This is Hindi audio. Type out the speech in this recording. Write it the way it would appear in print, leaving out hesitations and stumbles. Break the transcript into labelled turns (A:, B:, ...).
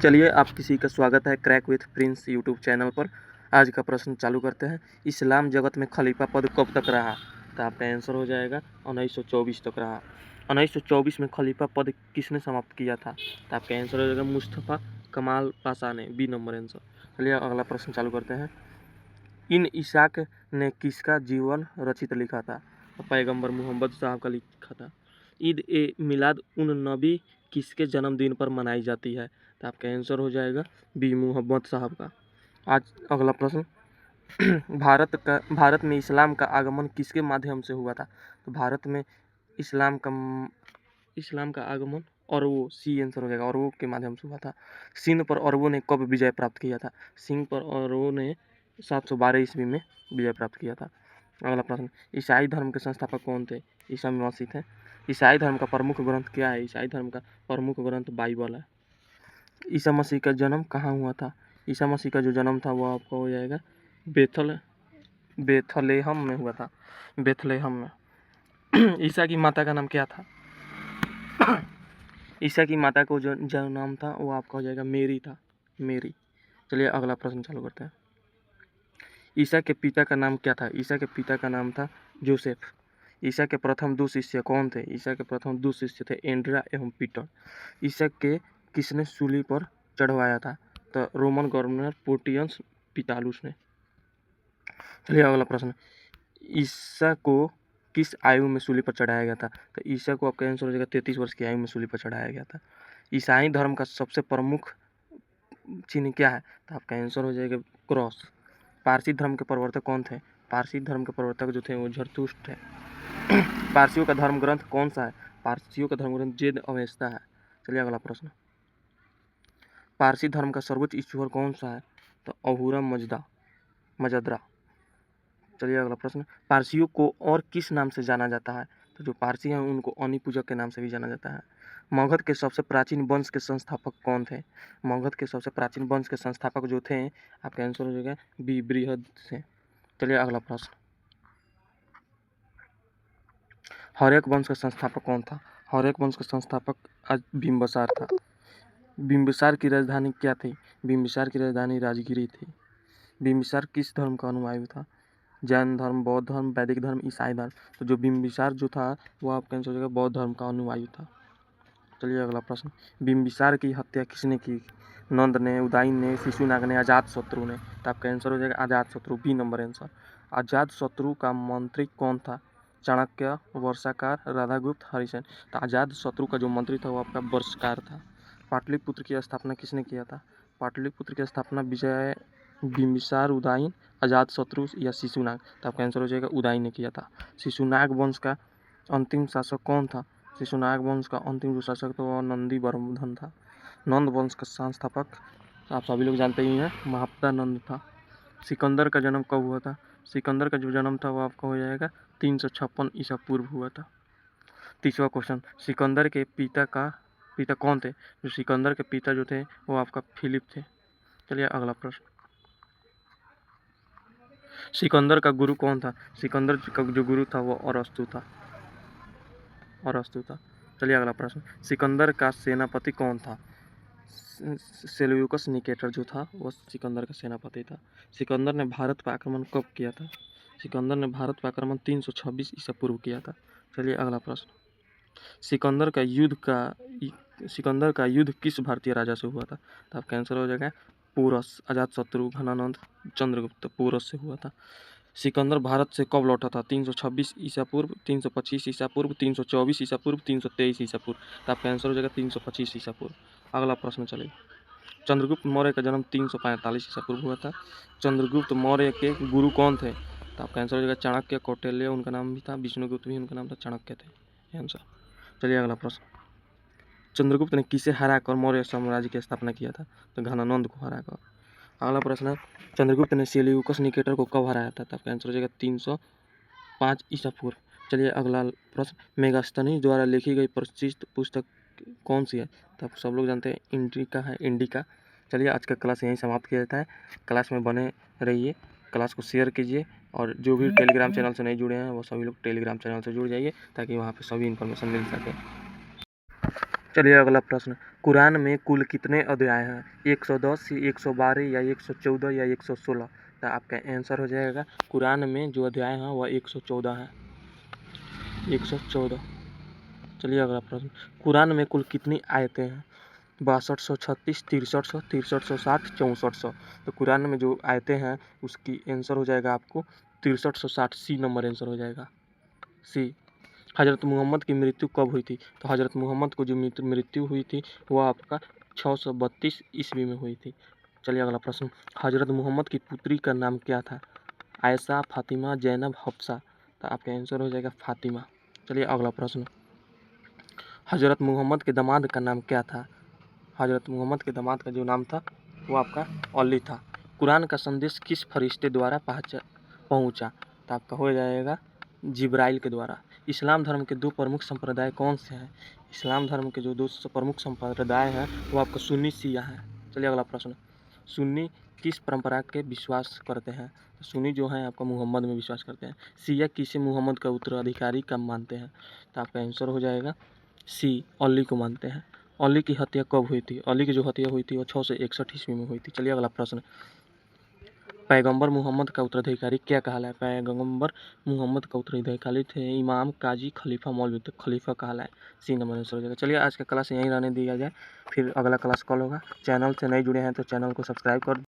A: चलिए आप किसी का स्वागत है crack with Prince YouTube channel पर। आज का प्रश्न चालू करते हैं। इस्लाम जगत में खलीफा पद कब तक रहा? तो आपका आंसर हो जाएगा 1924 तक रहा। 1924 में खलीफा पद किसने समाप्त किया था? तो आपका आंसर हो जाएगा मुस्तफ़ा कमाल पाशा ने, बी नंबर आंसर। चलिए अगला प्रश्न चालू करते हैं। इन इसाक ने किसका जीवन रचित लिखा था? तो पैगंबर मोहम्मद साहब का लिखा था। ईद ए मिलाद उन नबी किसके जन्मदिन पर मनाई जाती है? तो आपका आंसर हो जाएगा बी मोहम्मद साहब का। आज अगला प्रश्न भारत में इस्लाम का आगमन किसके माध्यम से हुआ था? तो भारत में इस्लाम का आगमन अरबों, सी आंसर हो जाएगा, अरबों के माध्यम से हुआ था। सिंध पर अरबों ने कब विजय प्राप्त किया था? सिंध पर अरबों ने 712 ईस्वी में विजय प्राप्त किया था। अगला प्रश्न ईसाई धर्म के संस्थापक कौन थे? ईसा मसीह थे। ईसाई धर्म का प्रमुख ग्रंथ क्या है? ईसाई धर्म का प्रमुख ग्रंथ बाइबल है। ईसा मसीह का जन्म कहाँ हुआ था? ईसा मसीह का जो जन्म था वो आपका हो जाएगा बेथलेहम में हुआ था। बेथलेहम में। ईसा की माता का नाम क्या था? ईसा की माता को जो नाम था वो आपका हो जाएगा मेरी था, मेरी। चलिए अगला प्रश्न चालू करते हैं। ईसा के पिता का नाम क्या था? ईसा के पिता का नाम था जोसेफ। ईसा के प्रथम 2 शिष्य कौन थे? ईसा के प्रथम 2 शिष्य थे एंड्रिया एवं पीटर। ईसा के किसने सूली पर चढ़वाया था? तो रोमन गवर्नर पोर्टियस पिटालुस ने। चलिए अगला प्रश्न ईसा को किस आयु में सूली पर चढ़ाया गया था? तो ईसा को आपका आंसर हो जाएगा 33 वर्ष की आयु में सूली पर चढ़ाया गया था। ईसाई धर्म का सबसे प्रमुख चिन्ह क्या है? तो आपका आंसर हो जाएगा क्रॉस। पारसी धर्म के प्रवर्तक कौन थे? पारसी धर्म के प्रवर्तक जो थे वो झरतुष्ट थे। पारसियों का धर्म ग्रंथ कौन सा है? पारसियों का धर्म ग्रंथ वेद अवेस्ता है। चलिए अगला प्रश्न पारसी धर्म का सर्वोच्च ईश्वर कौन सा है? तो अहूरा मजदरा। चलिए अगला प्रश्न पारसियों को और किस नाम से जाना जाता है? तो जो पारसी हैं उनको अनी पूजक के नाम से भी जाना जाता है। मगध के सबसे प्राचीन वंश के संस्थापक कौन थे? मगध के सबसे प्राचीन वंश के संस्थापक जो थे आपका आंसर हो जाएगा बी बृहद से। चलिए अगला प्रश्न हर्यक वंश का संस्थापक कौन था? हर्यक वंश का संस्थापक आज बिंबिसार था। बिंबिसार की राजधानी क्या थी? बिंबिसार की राजधानी राजगिरी थी। बिंबिसार किस धर्म का अनुयायी था? जैन धर्म, बौद्ध धर्म, वैदिक धर्म, ईसाई धर्म। तो जो बिंबिसार जो था वो आपका आंसर हो जाएगा बौद्ध धर्म का अनुयायी था। चलिए अगला प्रश्न बिंबिसार की हत्या किसने की? नंद ने, उदयन ने, शिशुनाग ने, अजातशत्रु ने। तो आपका आंसर हो जाएगा Ajatashatru, B number answer. Ajatashatru का मंत्री कौन था? चाणक्य, वर्षाकार, राधागुप्त, हरिसेन। तो अजातशत्रु का जो मंत्री था वो आपका वर्षाकार था। पाटलिपुत्र की स्थापना किसने किया था? पाटलिपुत्र की स्थापना विजय बिंबिसार, उदयन, अजातशत्रु या शिशुनाग। तो आपका आंसर हो जाएगा उदयन ने किया था। शिशुनाग वंश का अंतिम शासक कौन था? शिशुनाग वंश का अंतिम जो शासक था वह नंदी वर्धन था। नंद वंश का संस्थापक आप सभी लोग जानते ही हैं महापदा नंद था। सिकंदर का जन्म कब हुआ था? सिकंदर का जो जन्म था वो आपका हो जाएगा 356 ईसा पूर्व हुआ था। तीसरा क्वेश्चन सिकंदर के पिता कौन थे? जो सिकंदर के पिता जो थे वो आपका फिलिप थे। चलिए अगला प्रश्न सिकंदर का गुरु कौन था? सिकंदर का जो गुरु था वो अरस्तु था। चलिए अगला प्रश्न सिकंदर का सेनापति कौन था? सेल्यूकस निकेटर जो था वो सिकंदर का सेनापति था। सिकंदर ने भारत पर आक्रमण कब किया था? सिकंदर ने भारत पर आक्रमण 326 ईसा पूर्व किया था। चलिए अगला प्रश्न सिकंदर का युद्ध किस भारतीय राजा से हुआ था? तो आपका आंसर हो जाएगा पोरस, अजातशत्रु, घनानंद, चंद्रगुप्त, पोरस से हुआ था। सिकंदर भारत से कब लौटा था? 326 ईसा पूर्व, 325 ईसा पूर्व, 324 ईसा पूर्व, 323 ईसा पूर्व। तो आपका आंसर हो जाएगा 325 ईसा पूर्व। अगला प्रश्न चलिए चंद्रगुप्त मौर्य का जन्म 345 ईसा पूर्व हुआ था। चंद्रगुप्त मौर्य के गुरु कौन थे? तो आपका आंसर हो जाएगा चाणक्य, कौटिल्य उनका नाम भी था, विष्णुगुप्त भी उनका नाम था, चाणक्य थे आंसर। चलिए अगला प्रश्न चंद्रगुप्त ने किसे हराकर मौर्य साम्राज्य की स्थापना किया था? तो घनानंद को हराकर। अगला प्रश्न चंद्रगुप्त ने सेल्यूकस निकेटर को कब हराया था? तो आपका आंसर हो जाएगा 305 ईसा पूर्व। चलिए अगला प्रश्न मेगास्थनीज द्वारा लिखी गई प्रसिद्ध पुस्तक कौन सी है? तो आप सब लोग जानते हैं इंडिका। चलिए आज का क्लास यहीं समाप्त किया जाता है। क्लास में बने रहिए, क्लास को शेयर कीजिए और जो भी टेलीग्राम चैनल से नहीं जुड़े हैं वो सभी लोग टेलीग्राम चैनल से जुड़ जाइए ताकि वहाँ पे सभी इन्फॉर्मेशन मिल सके। चलिए अगला प्रश्न, कुरान में कुल कितने अध्याय हैं? 110 या 112 या 114 या 116? तो आपका आंसर हो जाएगा कुरान में जो अध्याय हैं वह 114 है, 114। चलिए अगला प्रश्न, कुरान में कुल कितनी आयतें हैं? 6236, 6300, 6360, 6400? तो कुरान में जो आयतें हैं उसकी आंसर हो जाएगा आपको 6360, सी नंबर आंसर हो जाएगा, सी। हज़रत मोहम्मद की मृत्यु कब हुई थी? तो हज़रत मोहम्मद को जो मृत्यु हुई थी वह आपका 632 ईस्वी में हुई थी। चलिए अगला प्रश्न, हज़रत मोहम्मद की पुत्री का नाम क्या था? आयशा, फातिमा, जैनब, हफ्सा? तो आपका आंसर हो जाएगा फातिमा। चलिए अगला प्रश्न, हज़रत मोहम्मद के दामाद का नाम क्या था? हज़रत मोहम्मद के दामाद का जो नाम था वो आपका अली था। कुरान का संदेश किस फरिश्ते द्वारा पहुँचा? तो आपका हो जाएगा जिब्राइल के द्वारा। इस्लाम धर्म के दो प्रमुख संप्रदाय कौन से हैं? इस्लाम धर्म के जो दो प्रमुख संप्रदाय हैं वो आपका सुन्नी शिया हैं। चलिए अगला प्रश्न, सुन्नी किस परंपरा के विश्वास करते हैं? तो सुन्नी जो हैं आपका मोहम्मद में विश्वास करते हैं। शिया किसे मोहम्मद का उत्तराधिकारी कब मानते हैं? तो आपका आंसर हो जाएगा सी, अली को मानते हैं। अली की हत्या कब हुई थी? अली की जो हत्या हुई थी वो 661 ईस्वी में हुई थी। चलिए अगला प्रश्न, पैगंबर मोहम्मद का उत्तराधिकारी क्या कहलाए? पैगंबर मोहम्मद का उत्तराधिकारी थे इमाम, काजी, खलीफा, मौलवी। तो खलीफा कहलाए, सी नंबर आंसर हो जाएगा। चलिए आज का क्लास यहीं रहने दिया जाए, फिर अगला क्लास कल होगा। चैनल से नहीं जुड़े हैं तो चैनल को सब्सक्राइब कर